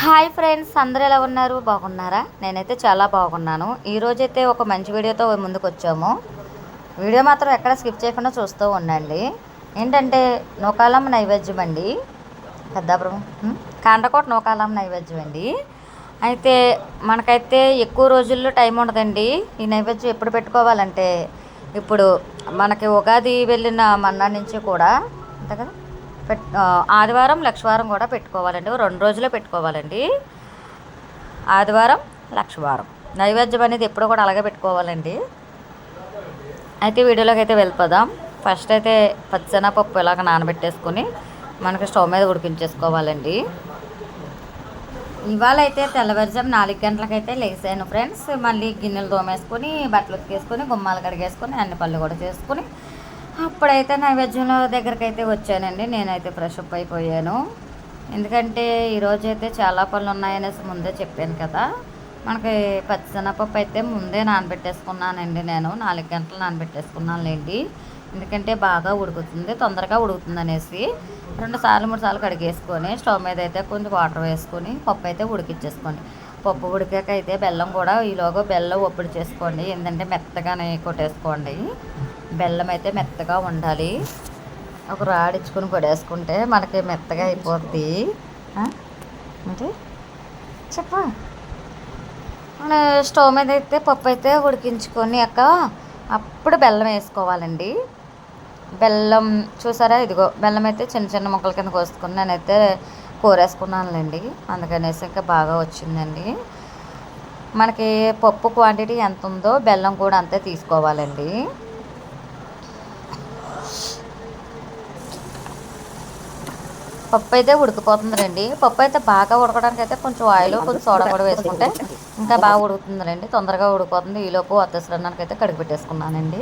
Hi friends, అందరూ ఎలా ఉన్నారు? బాగున్నారా? నేనైతే చాలా బాగున్నాను. ఈరోజైతే ఒక మంచి వీడియోతో ముందుకు వచ్చాము. వీడియో మాత్రం ఎక్కడ స్కిప్ చేయకుండా చూస్తూ ఉండండి. ఏంటంటే నూకాలమ్మ నైవేద్యం అండి. పెద్దాపురం కాండ్రకోట నూకాలమ్మ నైవేద్యం అండి. అయితే మనకైతే ఎక్కువ రోజుల్లో టైం ఉండదండి. ఈ నైవేద్యం ఎప్పుడు పెట్టుకోవాలంటే ఇప్పుడు మనకి ఉగాది వెళ్ళిన మన్నా నుంచి కూడా అంతే కదా, ఆదివారం లక్షవారం కూడా పెట్టుకోవాలండి. 2 రోజులే పెట్టుకోవాలండి. ఆదివారం లక్షవారం నైవేద్యం అనేది ఎప్పుడు కూడా అలాగే పెట్టుకోవాలండి. అయితే వీడియోలోకి అయితే వెళ్ళిపోదాం. ఫస్ట్ అయితే పచ్చెనపప్పు ఇలాగ నానబెట్టేసుకొని మనకి స్టవ్ మీద ఉడికించేసుకోవాలండి. ఇవాళ అయితే తెల్లవారుజాము 4 గంటలకైతే లేసాను ఫ్రెండ్స్. మళ్ళీ గిన్నెలు తోమేసుకొని బట్టలు ఉతికేసుకొని గుమ్మాలు కడిగేసుకొని అన్ని పనులు కూడా చేసుకొని అప్పుడైతే నైవేద్యంలో దగ్గరికి అయితే వచ్చానండి. నేనైతే ఫ్రెష్ అప్ అయిపోయాను. ఎందుకంటే ఈరోజు అయితే చాలా పనులు ఉన్నాయనేసి ముందే చెప్పాను కదా. మనకి పచ్చిశనగపప్పు అయితే ముందే నానబెట్టేసుకున్నానండి. నేను 4 గంటలు నానబెట్టేసుకున్నానులేండి. ఎందుకంటే బాగా ఉడుకుతుంది, తొందరగా ఉడుకుతుంది అనేసి 2 సార్లు 3 సార్లు కడిగేసుకొని స్టవ్ మీద అయితే కొంచెం వాటర్ వేసుకొని పప్పు అయితే ఉడికిచ్చేసుకోండి. పప్పు ఉడికాక అయితే బెల్లం కూడా ఈలోగా బెల్లం ఒప్పుడు చేసుకోండి. ఏంటంటే మెత్తగానే కొట్టేసుకోండి. బెల్లం అయితే మెత్తగా ఉండాలి. ఒక రాడిచ్చుకొని కొడేసుకుంటే మనకి మెత్తగా అయిపోద్ది. అంటే చెప్పు. స్టవ్ మీద అయితే పప్పు అయితే ఉడికించుకొని అప్పుడు బెల్లం వేసుకోవాలండి. బెల్లం చూసారా, ఇదిగో బెల్లం అయితే చిన్న చిన్న ముక్కల కింద కోసుకుని నేనైతే కూరేసుకున్నానులేండి. అందుకనేసి ఇంకా బాగా వచ్చిందండి. మనకి పప్పు క్వాంటిటీ ఎంత ఉందో బెల్లం కూడా అంతే తీసుకోవాలండి. పప్పు అయితే ఉడికిపోతుందండి. పప్పు అయితే బాగా ఉడకడానికి అయితే కొంచెం ఆయిల్ కొంచెం సోడా కూడా వేసుకుంటే ఇంకా బాగా ఉడుకుతుందండి. తొందరగా ఉడికిపోతుంది. ఈలోపు అత్తసరన్నానికి అయితే కడిగి పెట్టేసుకున్నానండి.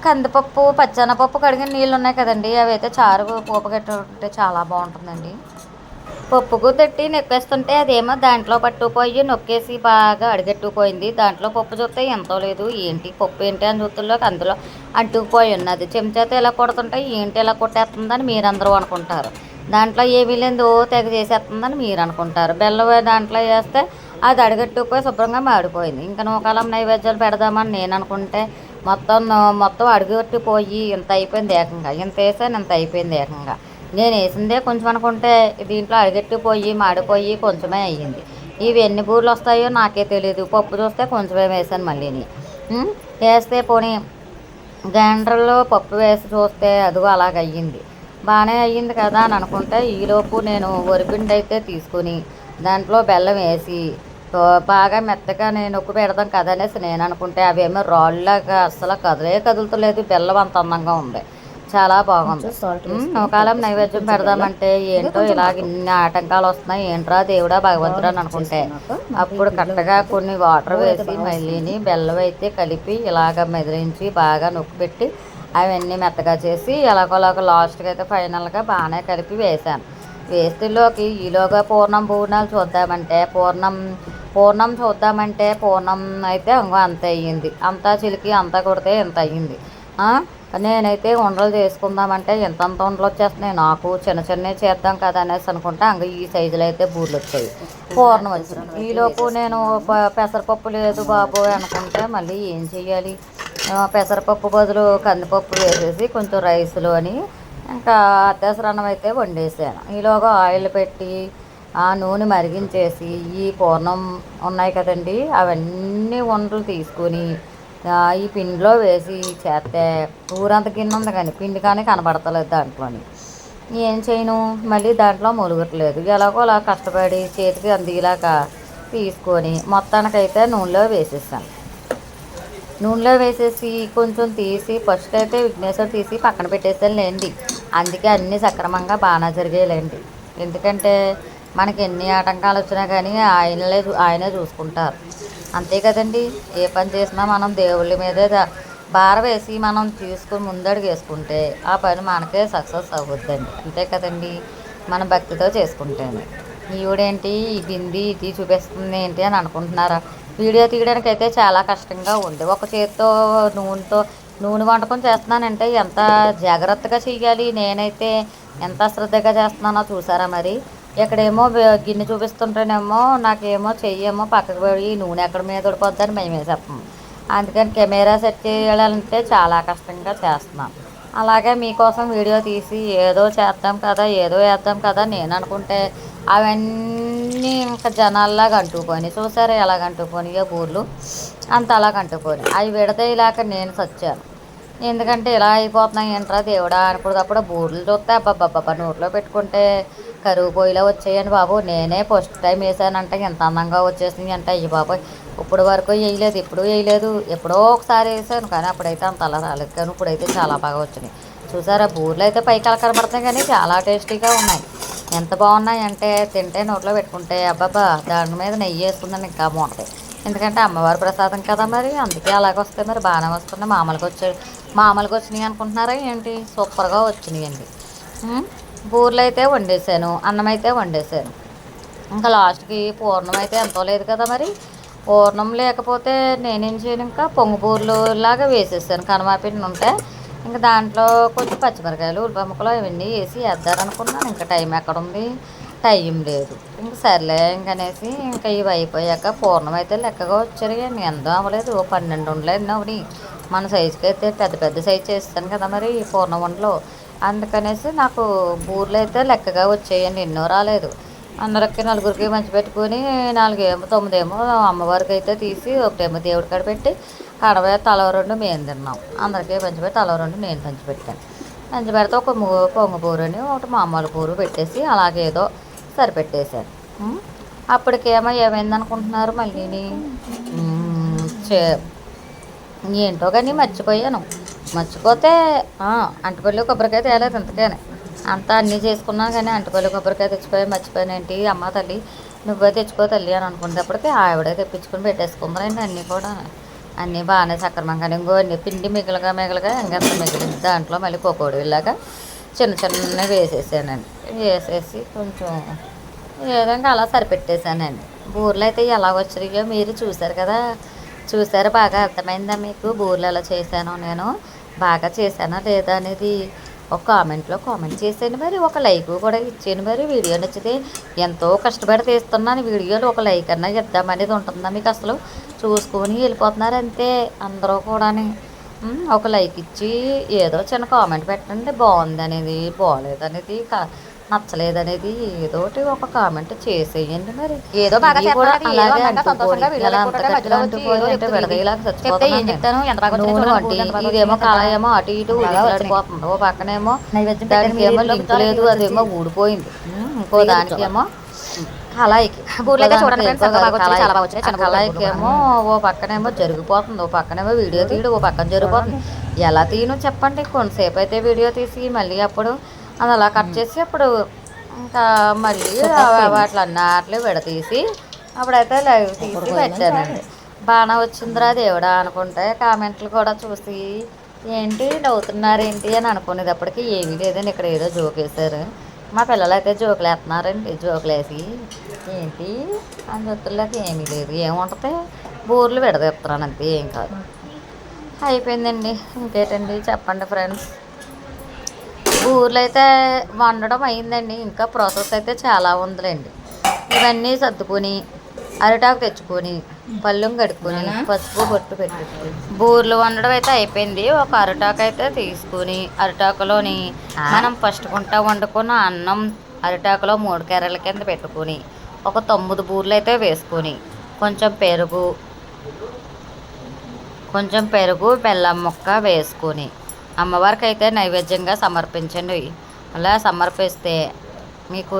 కందిపప్పు పచ్చెనపప్పు కడిగిన నీళ్ళు ఉన్నాయి కదండి, అవి అయితే చారు పోపు కట్టుకుంటే చాలా బాగుంటుందండి. పప్పుకు తట్టి నొక్కేస్తుంటే అదేమో దాంట్లో పట్టుకుపోయి నొక్కేసి బాగా అడిగట్టుకుపోయింది. దాంట్లో పప్పు చూస్తే ఎంతో లేదు. ఏంటి పప్పు ఏంటి అని చూస్తుల్లోకి అందులో అంటుకుపోయి ఉన్నది. చెంచాతో ఇలా కొడుతుంటే ఏంటి ఇలా కొట్టేస్తుందని మీరందరూ అనుకుంటారు. దాంట్లో ఏమీ లేదు తెగ చేసేస్తుందని మీరు అనుకుంటారు. బెల్లం దాంట్లో వేస్తే అది అడిగట్టుకుపోయి శుభ్రంగా మాడిపోయింది. ఇంకా నూకాలం నైవేద్యాలు పెడదామని నేను అనుకుంటే మొత్తం అడుగట్టుకుపోయి ఇంత అయిపోయింది ఏకంగా. ఇంత వేసాను ఇంత అయిపోయింది ఏకంగా. నేను వేసిందే కొంచెం అనుకుంటే దీంట్లో అడిగట్టిపోయి మాడిపోయి కొంచెమే అయ్యింది. ఇవి ఎన్ని బూర్లు వస్తాయో నాకే తెలియదు. పప్పు చూస్తే కొంచెమే వేసాను మళ్ళీని. వేస్తే పోనీ గ్రైండర్లో పప్పు వేసి చూస్తే అదిగో అలాగ అయ్యింది. బాగానే అయ్యింది కదా అని అనుకుంటే ఈలోపు నేను వరిపిండి అయితే తీసుకుని దాంట్లో బెల్లం వేసి బాగా మెత్తగా నేను నొక్కు పెడదాం కదా అనేసి నేను అనుకుంటే అవేమో రాళ్ళలాగా అస్సలు కదులుతలేదు. బెల్లం అంత అందంగా ఉంది, చాలా బాగుంది. నూకాలం నైవేద్యం పెడదామంటే ఏంటో ఇలాగ ఇన్ని ఆటంకాలు వస్తున్నాయి. ఏంట్రా దేవుడా భగవంతుడా అని అనుకుంటే అప్పుడు కరెక్ట్గా కొన్ని వాటర్ వేసి మళ్ళీని బెల్లం అయితే కలిపి ఇలాగ మెదిరించి బాగా నొక్కి పెట్టి అవన్నీ మెత్తగా చేసి ఎలాగోలాగ లాస్ట్గా అయితే ఫైనల్గా బాగానే కలిపి వేసాను. వేస్తేలోకి ఈలోగా పూర్ణాలు చూద్దామంటే పూర్ణం చూద్దామంటే పూర్ణం అయితే ఇంకో అంత అయ్యింది. అంతా చిలికి అంతా కొడితే ఇంత అయ్యింది. నేనైతే ఉండలు చేసుకుందామంటే ఎంతంత ఉండలు వచ్చేస్తున్నాయి. నాకు చిన్న చిన్నవి చేద్దాం కదా అనేసి అనుకుంటే ఈ సైజులో అయితే బూర్లు వచ్చాయి, పూర్ణం వచ్చినాయి. ఈలోపు నేను పెసరపప్పు లేదు బాబు అనుకుంటే మళ్ళీ ఏం చెయ్యాలి, పెసరపప్పు బదులు కందిపప్పు వేసేసి కొంచెం రైస్లో అని ఇంకా అత్యవసరం అయితే వండేసాను. ఈలోగా ఆయిల్ పెట్టి ఆ నూనె మరిగించేసి ఈ పూర్ణం ఉన్నాయి కదండి అవన్నీ ఉండలు తీసుకుని ఈ పిండిలో వేసి చేస్తే ఊరంత గిన్నె ఉంది కానీ పిండి కానీ కనబడతలేదు దాంట్లోని. ఏం చేయను, మళ్ళీ దాంట్లో మొలుగట్లేదు. ఎలాగో అలా కష్టపడి చేతికి అందిలాగా తీసుకొని మొత్తానికైతే నూనెలో వేసేసాను. నూనెలో వేసేసి కొంచెం తీసి ఫస్ట్ అయితే విఘ్నేశ్వర్ తీసి పక్కన పెట్టేసానులేండి. అందుకే అన్నీ సక్రమంగా బాగా జరిగేలేండి. ఎందుకంటే మనకి ఎన్ని ఆటంకాలు వచ్చినా కానీ ఆయనే చూసుకుంటారు. అంతే కదండి. ఏ పని చేసినా మనం దేవుళ్ళ మీదే భారం వేసి మనం తీసుకుని ముందడుగు వేసుకుంటే ఆ పని మనకే సక్సెస్ అవుద్దండి. అంతే కదండి, మన భక్తితో చేసుకుంటేనే. ఈవిడేంటి ఈ బింది ఇది చూపిస్తుంది ఏంటి అని అనుకుంటున్నారా? వీడియో తీయడానికి అయితే చాలా కష్టంగా ఉంది. ఒక చేతితో నూనె వంటకం చేస్తున్నానంటే ఎంత జాగ్రత్తగా చెయ్యాలి. నేనైతే ఎంత శ్రద్ధగా చేస్తున్నానో చూసారా మరి. ఇక్కడేమో గిన్నె చూపిస్తుంటేనేమో నాకేమో చెయ్యేమో పక్కకు పోయి నూనె ఎక్కడ మీద ఉడిపోద్దని మేము వేసేస్తాం. అందుకని కెమెరా సెట్ చేయాలంటే చాలా కష్టంగా చేస్తున్నాను. అలాగే మీకోసం వీడియో తీసి ఏదో చేద్దాం కదా, ఏదో వేద్దాం కదా నేను అనుకుంటే అవన్నీ ఇంకా జనాల్లాగా అంటుకుపోయి చూసారా ఎలాగ అంటుకుపోయినాయో బూర్లు, అంత అలాగ అంటుకుపోయి అవి విడదీయలేక నేను చచ్చాను. ఎందుకంటే ఇలా అయిపోతున్నాయి ఏంట్రా దేవుడా అప్పుడప్పుడు బూర్లు చూస్తే అబ్బబ్బబ్బబ్బా నోట్లో పెట్టుకుంటే కరువు పొయ్యిలో వచ్చేయండి బాబు. నేనే ఫస్ట్ టైం వేసానంటే ఎంత అందంగా వచ్చేసింది అంటే అయ్యి బాబోయ్ ఇప్పుడు వరకు వేయలేదు, ఇప్పుడు వేయలేదు, ఎప్పుడో ఒకసారి వేసాను కానీ అప్పుడైతే అంత అలా రాలేదు. కానీ ఇప్పుడైతే చాలా బాగా వచ్చినాయి. చూసారా బూర్లు అయితే పైకి అలా కనబడుతున్నాయి కానీ చాలా టేస్టీగా ఉన్నాయి. ఎంత బాగున్నాయి అంటే తింటే నోట్లో పెట్టుకుంటే అబ్బాబా దాని మీద నెయ్యి వేసుకుందని ఇంకా బాగుంటాయి. ఎందుకంటే అమ్మవారి ప్రసాదం కదా మరి, అందుకే అలాగొస్తే మరి బాగానే వస్తున్నాయి. మామూలుగా వచ్చినాయి అనుకుంటున్నారా ఏంటి, సూపర్గా వచ్చినాయండి. బూర్లు అయితే వండేసాను, అన్నం అయితే వండేసాను. ఇంకా లాస్ట్కి పూర్ణం అయితే ఎంతో లేదు కదా మరి, పూర్ణం లేకపోతే నేనేం చేయను ఇంకా పొంగు బూర్లు లాగా వేసేసాను. కనమాపిండి ఉంటే ఇంకా దాంట్లో కొంచెం పచ్చిమిరకాయలు ఉల్లిపాయ ముక్కలు ఇవన్నీ వేసి వేద్దారనుకున్నాను. ఇంకా టైం ఎక్కడుంది, టైం లేదు. ఇంక సర్లే ఇంకనేసి ఇంకా ఇవి అయిపోయాక పూర్ణం అయితే లెక్కగా వచ్చారండి. ఎంతో అవ్వలేదు, 12 ఉండలేదు అవని. మన సైజుకి అయితే పెద్ద పెద్ద సైజు చేస్తాను కదా మరి పూర్ణం వంటలో, అందుకనేసి నాకు బూర్లు అయితే లెక్కగా వచ్చేయండి, ఎన్నో రాలేదు. అందరికి నలుగురికి మంచి పెట్టుకుని 9 ఏమో అమ్మవారికి అయితే తీసి ఒకటేమో దేవుడి కాడ పెట్టి కడవ తల 2 మేము తిన్నాం. అందరికీ పంచిపెట్టి తల 2 నేను పంచిపెట్టాను. పంచిపెడితే ఒక పొంగు బూరని ఒకటి మామూలు బూరు పెట్టేసి అలాగేదో సరిపెట్టేశాను. అప్పటికేమో ఏమైందనుకుంటున్నారు మళ్ళీని, ఏంటో కానీ మర్చిపోయాను. మర్చిపోతే అంటుపల్లి కొబ్బరికాయ తేలేదు ఇంతకేనే. అంతా అన్నీ చేసుకున్నాను కానీ అంటుపల్లి కొబ్బరికాయ మర్చిపోయాను ఏంటి అమ్మ తల్లి నువ్వే తెచ్చుకో తల్లి అని అనుకునేటప్పటికి ఆవిడే తెప్పించుకొని పెట్టేసుకుందండి. అన్నీ కూడా అన్నీ బాగానే సక్రమంగానే ఇంకో అన్నీ పిండి మిగలగా ఇంకెంత మిగిలింది దాంట్లో మళ్ళీ పకోడీ ఇలాగా చిన్న చిన్న వేసేసానండి. వేసేసి కొంచెం ఏదంటే అలా సరిపెట్టేశానండి. బూర్లు అయితే ఎలా వచ్చినాయో మీరు చూశారు కదా, చూసారు బాగా అర్థమైందా మీకు బూర్లు ఎలా చేశానో నేను, బాగా చేశానా లేదా అనేది ఒక కామెంట్లో కామెంట్ చేసేయండి. మరి ఒక లైక్ కూడా ఇచ్చేయండి. మరి వీడియో నచ్చితే ఎంతో కష్టపడి తీస్తున్నాను వీడియోలు, ఒక లైక్ అన్నా ఇద్దామనేది ఉంటుందా మీకు? అసలు చూసుకొని వెళ్ళిపోతున్నారు అంతే అందరూ కూడా. ఒక లైక్ ఇచ్చి ఏదో చిన్న కామెంట్ పెట్టండి, బాగుంది అనేది, బాగోలేదు అనేది, నచ్చలేదనేది ఏదోటి ఒక కామెంట్ చేసేయండి. మరి ఏదో బాగా ఇదేమో కళ అటు ఇటు ఊడిపోతుంది, ఓ పక్కనేమో దానికి ఏమో లింక్ లేదు అదేమో ఊడిపోయింది, ఇంకో దానికి ఏమో కళాయికి కళాయికి ఏమో ఓ పక్కనేమో జరిగిపోతుంది, ఓ పక్కనేమో వీడియో తీయడం, ఓ పక్కన జరిగిపోతుంది. ఎలా తీయను చెప్పండి? కొంతసేపు అయితే వీడియో తీసి మళ్ళీ అప్పుడు అది అలా కట్ చేసి అప్పుడు ఇంకా మళ్ళీ వాటిలన్నీ విడతీసి అప్పుడైతే లైవ్ తీసి పెట్టానండి. బాగా వచ్చిందిరా దేవుడా అనుకుంటే కామెంట్లు కూడా చూసి ఏంటి నవ్వుతున్నారేంటి అని అనుకునేటప్పటికి ఏమీ లేదండి. ఇక్కడ ఏదో జోక్ వేశారు మా పిల్లలు అయితే, జోకులు వేస్తున్నారండి. జోకులు వేసి ఏంటి అందులోకి ఏమీ లేదు, ఏముంటుంది బూర్లు విడదీస్తున్నాను అంతే, ఏం కాదు. అయిపోయిందండి. ఇంకేంటండి చెప్పండి ఫ్రెండ్స్. బూర్లు అయితే వండడం అయిందండి, ఇంకా ప్రాసెస్ అయితే చాలా ఉందిలేండి. ఇవన్నీ సర్దుకొని అరిటాకు తెచ్చుకొని పళ్ళెం కడుక్కొని పసుపు బొట్టు పెట్టుకుని బూర్లు వండడం అయితే అయిపోయింది. ఒక అరిటాకు అయితే తీసుకుని అరిటాకులోని మనం ఫస్ట్ వండుకున్న అన్నం అరిటాకులో 3 కెరల కింద పెట్టుకుని ఒక 9 బూర్లు అయితే వేసుకొని కొంచెం పెరుగు బెల్లం ముక్క వేసుకొని అమ్మవారికి అయితే నైవేద్యంగా సమర్పించండి. అలా సమర్పిస్తే మీకు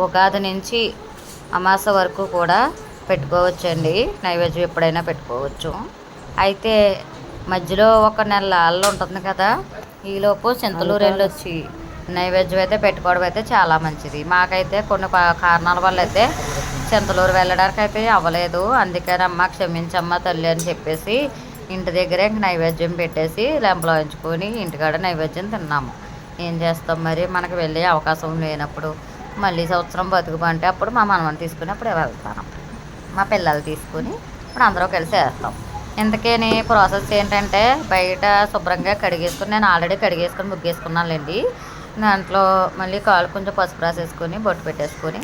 ఉగాది నుంచి అమాస వరకు కూడా పెట్టుకోవచ్చండి, నైవేద్యం ఎప్పుడైనా పెట్టుకోవచ్చు. అయితే మధ్యలో ఒక నెల అల్లు ఉంటుంది కదా, ఈలోపు చింతలూరు వెళ్ళొచ్చి నైవేద్యం అయితే పెట్టుకోవడం అయితే చాలా మంచిది. మాకైతే కొన్ని కారణాల వల్ల అయితే చింతలూరు వెళ్ళడానికి అయితే అవ్వలేదు. అందుకని అమ్మ క్షమించమ్మ తల్లి అని చెప్పేసి ఇంటి దగ్గరే నైవేద్యం పెట్టేసి లెంపలో ఉంచుకొని ఇంటికాడ నైవేద్యం తిన్నాము. ఏం చేస్తాం మరి, మనకు వెళ్ళే అవకాశం లేనప్పుడు మళ్ళీ సంవత్సరం బతుకుబంటే అప్పుడు మా మనవని తీసుకుని అప్పుడు వెళ్తాను, మా పిల్లలు తీసుకుని ఇప్పుడు అందరూ కలిసి వేస్తాం. ఇంతకేని ప్రాసెస్ ఏంటంటే బయట శుభ్రంగా కడిగేసుకుని, నేను ఆల్రెడీ కడిగేసుకొని ముగ్గేసుకున్నానులేండి. దాంట్లో మళ్ళీ కాలు కొంచెం పసుపు రాసేసుకొని బొట్టు పెట్టేసుకొని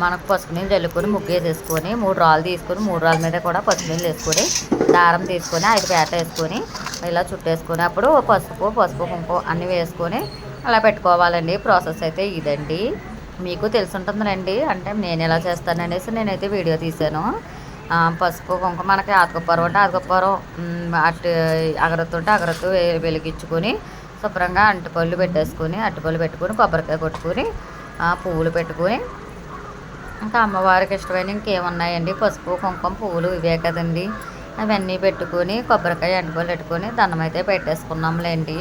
మనకు పసుపు నీళ్ళు చల్లుకొని ముగ్గు వేసేసుకొని 3 రాళ్ళు తీసుకొని 3 రాళ్ళ మీద కూడా పసుపు నీళ్ళు వేసుకొని దారం తీసుకొని 5 పేట వేసుకొని ఇలా చుట్టేసుకొని అప్పుడు పసుపు కుంకుమ అన్నీ వేసుకొని అలా పెట్టుకోవాలండి. ప్రాసెస్ అయితే ఇదండి. మీకు తెలుసుంటుందండి, అంటే నేను ఎలా చేస్తాననేసి నేనైతే వీడియో తీశాను. పసుపు కుంకుమ మనకి ఆకుపరం ఉంటే ఆకుపరం, అటు అగరత్తు ఉంటే అగరత్తు వెలిగించుకొని శుభ్రంగా అరటిపళ్ళు పెట్టేసుకొని అరటిపళ్ళు పెట్టుకొని కొబ్బరికాయ కొట్టుకొని పువ్వులు పెట్టుకొని ఇంకా అమ్మవారికి ఇష్టమైన ఇంకేమున్నాయండి, పసుపు కుంకుమ పువ్వులు ఇవే కదండి. అవన్నీ పెట్టుకొని కొబ్బరికాయ అరటిపళ్ళు పెట్టుకొని దండం అయితే పెట్టేసుకున్నాంలేండి.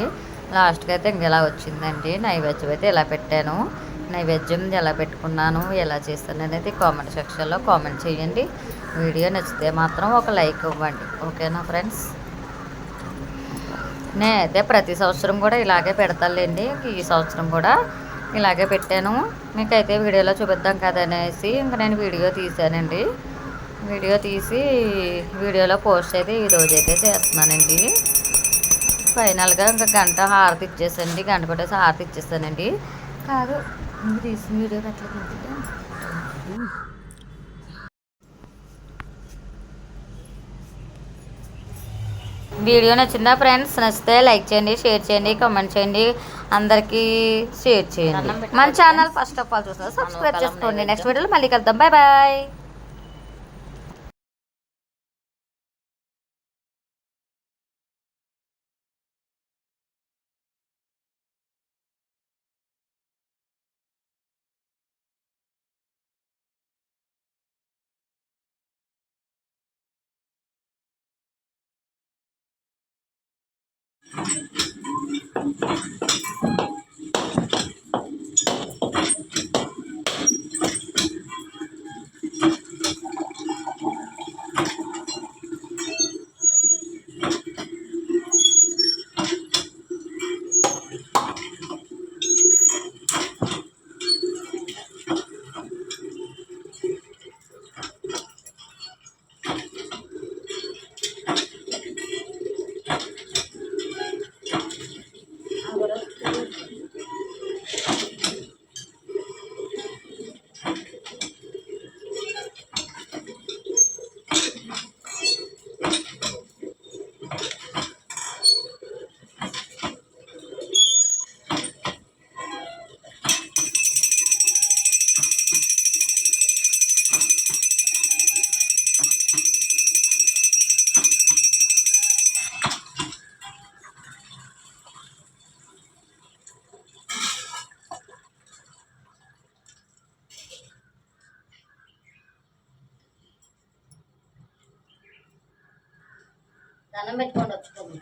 లాస్ట్కి అయితే ఇంకెలా వచ్చిందండి. నైవేద్యం అయితే ఇలా పెట్టాను. నైవేద్యం ఎలా పెట్టుకున్నాను, ఎలా చేస్తాను అనేది కామెంట్ సెక్షన్లో కామెంట్ చేయండి. వీడియో నచ్చితే మాత్రం ఒక లైక్ ఇవ్వండి. ఓకేనా ఫ్రెండ్స్? నేనైతే ప్రతి సంవత్సరం కూడా ఇలాగే పెడతానులేండి. ఈ సంవత్సరం కూడా ఇలాగే పెట్టాను. మీకైతే వీడియోలో చూపిద్దాం కదనేసి ఇంకా నేను వీడియో తీసానండి. వీడియో తీసి వీడియోలో పోస్ట్ అయితే ఈరోజైతే చేస్తున్నానండి. ఫైనల్గా ఇంకా గంట హారతి ఇచ్చేసండి, గంట కొట్టేసి హారతి ఇచ్చేస్తానండి. కాదు తీసిన వీడియో పెట్టలేదు. వీడియో నచ్చిందా ఫ్రెండ్స్? నచ్చితే లైక్ చేయండి, షేర్ చేయండి, కామెంట్ చేయండి, అందరికీ షేర్ చేయండి. మన ఛానల్ ఫస్ట్ ఆఫ్ ఆల్ చూస్తున్నా సబ్స్క్రైబ్ చేసుకోండి. నెక్స్ట్ వీడియోలో మళ్ళీ కలుద్దాం. Bye bye. దండం పెట్టుకోండి వచ్చుకోండి.